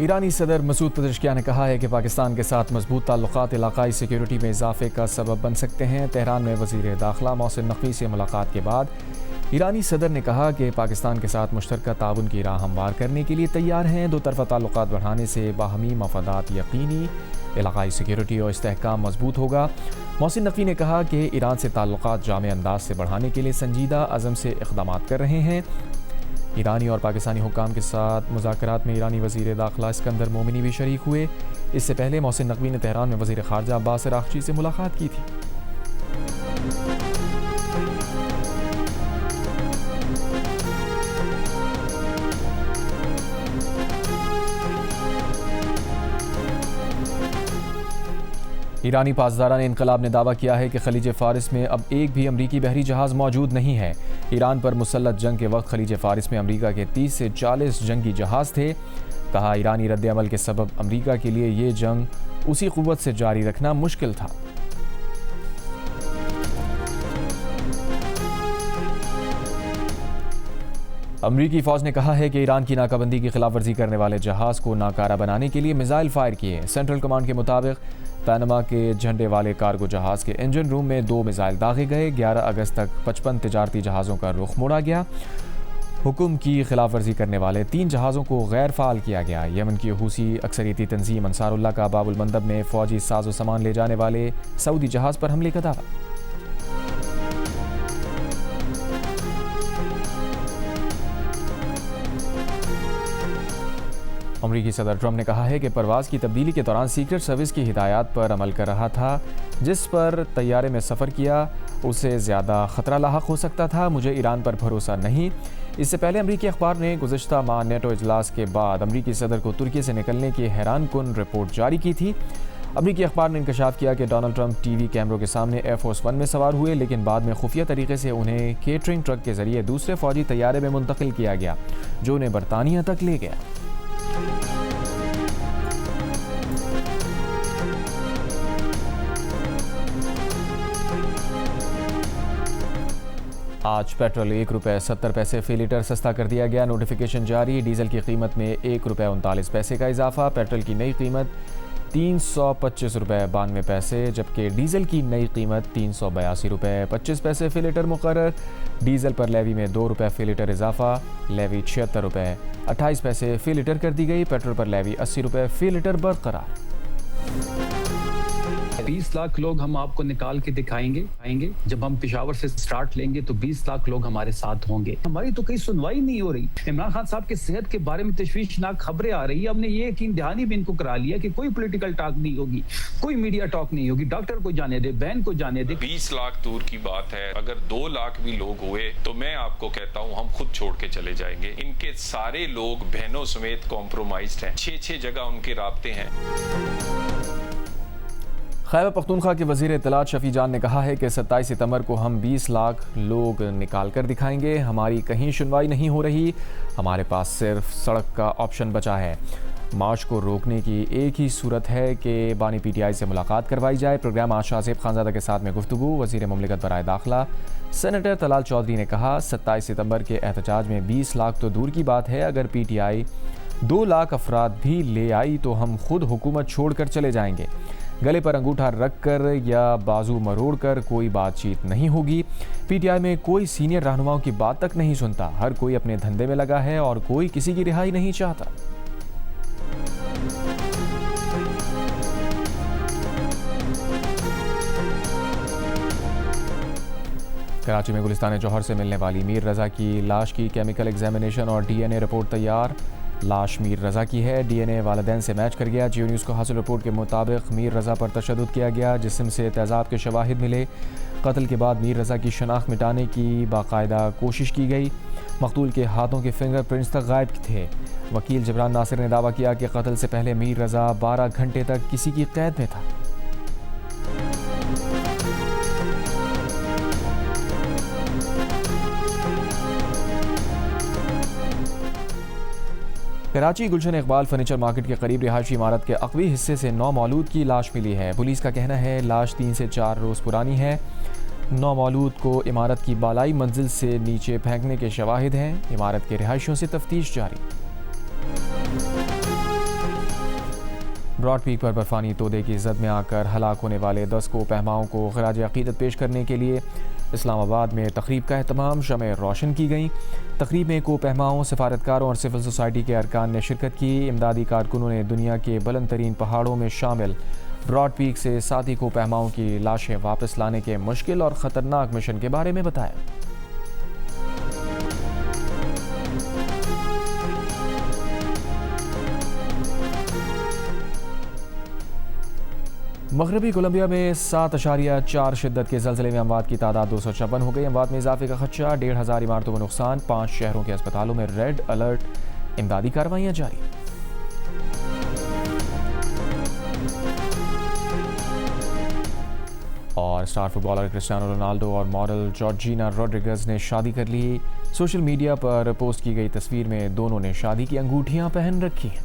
ईरानी सदर मसूद पज़ेश्कियान ने कहा है कि पाकिस्तान के साथ मजबूत ताल्लुकात इलाकाई सिक्योरिटी में इजाफे का सबब बन सकते हैं। तेहरान में वज़ीर दाखिला मोहसिन नकवी से मुलाकात के बाद ईरानी सदर ने कहा कि पाकिस्तान के साथ मुश्तरका ताउन की राह हमवार करने के लिए तैयार हैं। दो तरफ़ा ताल्लुकात बढ़ाने से बाहमी मफादात यकीनी, इलाकाई सिक्योरिटी और इस्तेहकाम मजबूत होगा। मोहसिन नकवी ने कहा कि ईरान से ताल्लुकात जामे अंदाज से बढ़ाने के लिए संजीदा अज़म से इक़दाम कर रहे हैं। ईरानी और पाकिस्तानी हुक्काम के साथ मुज़ाकरात में ईरानी वज़ीर दाखिला इस्कंदर मोमिनी भी शरीक हुए। इससे पहले मोहसिन नकवी ने तेहरान में वज़ीर ख़ारजा अब्बास अराग़ची से मुलाकात की थी। ईरानी पासदारान इनकलाब ने दावा किया है कि खलीज फ़ारिस में अब एक भी अमरीकी बहरी जहाज़ मौजूद नहीं है। ईरान पर मुसल्लत जंग के वक्त खलीज फ़ारिस में अमरीका के 30 से 40 जंगी जहाज़ थे। कहा, ईरानी रद्द-ए-अमल के सबब अमरीका के लिए ये जंग उसी क़ुव्वत से जारी रखना मुश्किल था। अमरीकी फ़ौज ने कहा है कि ईरान की नाकाबंदी की खिलाफवर्जी करने वाले जहाज़ को नाकारा बनाने के लिए मिसाइल फायर किए। सेंट्रल कमांड के मुताबिक पनामा के झंडे वाले कार्गो जहाज़ के इंजन रूम में 2 मिसाइल दागे गए। 11 अगस्त तक 55 तिजारती जहाज़ों का रुख मोड़ा गया। हुक्म की खिलाफवर्जी करने वाले 3 जहाज़ों को गैर फ़ाल किया गया। यमन की हूसी अक्सरियती तंजीम अंसारुल्लाह का बाबुल मंदब में फ़ौजी साजो सामान ले जाने वाले सऊदी जहाज़ पर हमले का दावा। अमरीकी सदर ट्रंप ने कहा है कि परवाज़ की तब्दीली के दौरान सीक्रेट सर्विस की हिदायत पर अमल कर रहा था। जिस पर तैयारे में सफ़र किया उसे ज़्यादा ख़तरा लाहक हो सकता था। मुझे ईरान पर भरोसा नहीं। इससे पहले अमरीकी अखबार ने गुज़श्ता माह नेटो इजलास के बाद अमरीकी सदर को तुर्की से निकलने की हैरानकुन रिपोर्ट जारी की थी। अमरीकी अखबार ने इंकशाफ किया कि डोनाल्ड ट्रंप टीवी कैमरों के सामने एयरफोर्स 1 में सवार हुए, लेकिन बाद में खुफिया तरीके से उन्हें केटरिंग ट्रक के ज़रिए दूसरे फ़ौजी तैयारे में मुंतकिल किया गया जो उन्हें बरतानिया तक ले गया। आज पेट्रोल ₹1.70 फ़ी लीटर सस्ता कर दिया गया। नोटिफिकेशन जारी। डीजल की कीमत में ₹1.39 का इजाफा। पेट्रोल की नई कीमत ₹325.92, जबकि डीजल की नई कीमत ₹382.25 फ़ी लीटर मुकर्रर। डीजल पर लेवी में ₹2 फ़ी लीटर इजाफा। लेवी ₹76.28 फ़ी लीटर कर दी गई। पेट्रोल पर लेवी ₹80 फ़ी लीटर बरकरार। 20 लाख लोग हम आपको निकाल के दिखाएंगे। जब हम पेशावर से स्टार्ट लेंगे तो 20 लाख लोग हमारे साथ होंगे। हमारी तो कहीं सुनवाई नहीं हो रही। इमरान खान साहब की सेहत के बारे में तशवीशनाक खबरें आ रही है। हमने ये यकीन दहानी भी इनको करा लिया कि कोई पॉलिटिकल टॉक नहीं होगी, कोई मीडिया टॉक नहीं होगी। डॉक्टर को जाने दे, बहन को जाने दे। 20 लाख दूर की बात है, अगर 2 लाख भी लोग हुए तो मैं आपको कहता हूँ हम खुद छोड़ के चले जाएंगे। इनके सारे लोग बहनों समेत कॉम्प्रोमाइज्ड हैं। 6 जगह उनके राब्ते हैं। खैबर पख्तूनख्वा के वज़ीर इत्तलात शफी जान ने कहा है कि 27 सितंबर को हम 20 लाख लोग निकाल कर दिखाएंगे। हमारी कहीं सुनवाई नहीं हो रही। हमारे पास सिर्फ सड़क का ऑप्शन बचा है। मार्च को रोकने की एक ही सूरत है कि बानी PTI से मुलाकात करवाई जाए। प्रोग्राम आज शाहज़ेब खानज़ादा के साथ में गुफ्तगू। वज़ीर मुमलिकत बराए दाखिला सेनेटर तलाल चौधरी ने कहा, 27 सितंबर के एहतजाज में 20 लाख तो दूर की बात है, अगर PTI 2 लाख अफराद भी ले आई तो हम खुद हुकूमत छोड़ कर चले जाएंगे। गले पर अंगूठा रख कर या बाजू मरोड़ कर कोई बातचीत नहीं होगी। PTI में कोई सीनियर रहनुमाओं की बात तक नहीं सुनता। हर कोई अपने धंधे में लगा है और कोई किसी की रिहाई नहीं चाहता। कराची में गुलिस्तान जौहर से मिलने वाली मीर रज़ा की लाश की केमिकल एग्जामिनेशन और DNA रिपोर्ट तैयार। लाश मीर रज़ा की है। DNA वालिदैन से मैच कर गया। जियो न्यूज़ को हासिल रिपोर्ट के मुताबिक मीर रज़ा पर तशद्दुद किया गया। जिस्म से तेज़ाब के शवाहिद मिले। कत्ल के बाद मीर रज़ा की शनाख्त मिटाने की बाकायदा कोशिश की गई। मकतूल के हाथों के फिंगरप्रिंट्स तक गायब थे। वकील जबरान नासिर ने दावा किया कि कत्ल से पहले मीर रज़ा 12 घंटे तक किसी की कैद में था। कराची गुलशन इकबाल फर्नीचर मार्केट के करीब रिहायशी इमारत के अक़वी हिस्से से 9 मौलूद की लाश मिली है। पुलिस का कहना है लाश 3 से 4 रोज़ पुरानी है। 9 मौलूद को इमारत की बालाई मंजिल से नीचे फेंकने के शवाहिद हैं। इमारत के रिहायशियों से तफ्तीश जारी। ब्रॉड पीक पर बर्फानी तोदे की जद में आकर हलाक होने वाले 10 को पहमाओं को खराज अकीदत पेश करने के लिए इस्लामाबाद में तकरीब का एहतमाम, शमें रोशन की गई। तकरीब में को पहमाओं, सिफारतकारों और सिविल सोसाइटी के अरकान ने शिरकत की। इमदादी कारकुनों ने दुनिया के बुलंद तरीन पहाड़ों में शामिल ब्रॉड पीक से साथी को पहमाओं की लाशें वापस लाने के मुश्किल और ख़तरनाक मिशन के बारे में बताया। मगरबी कोलंबिया में 7.4 शिद्दत के ज़लज़ले में अमवात की तादाद 256 हो गई। अमवात में इजाफे का खदशा, 1,500 इमारतों को नुकसान, 5 शहरों के अस्पतालों में रेड अलर्ट, इमदादी कार्रवाइयाँ जारी। और स्टार फुटबॉलर क्रिस्टियानो रोनाल्डो और मॉडल जॉर्जिना रोड्रिगेज ने शादी कर ली। सोशल मीडिया पर पोस्ट की गई तस्वीर में दोनों ने शादी की अंगूठियां पहन रखी हैं।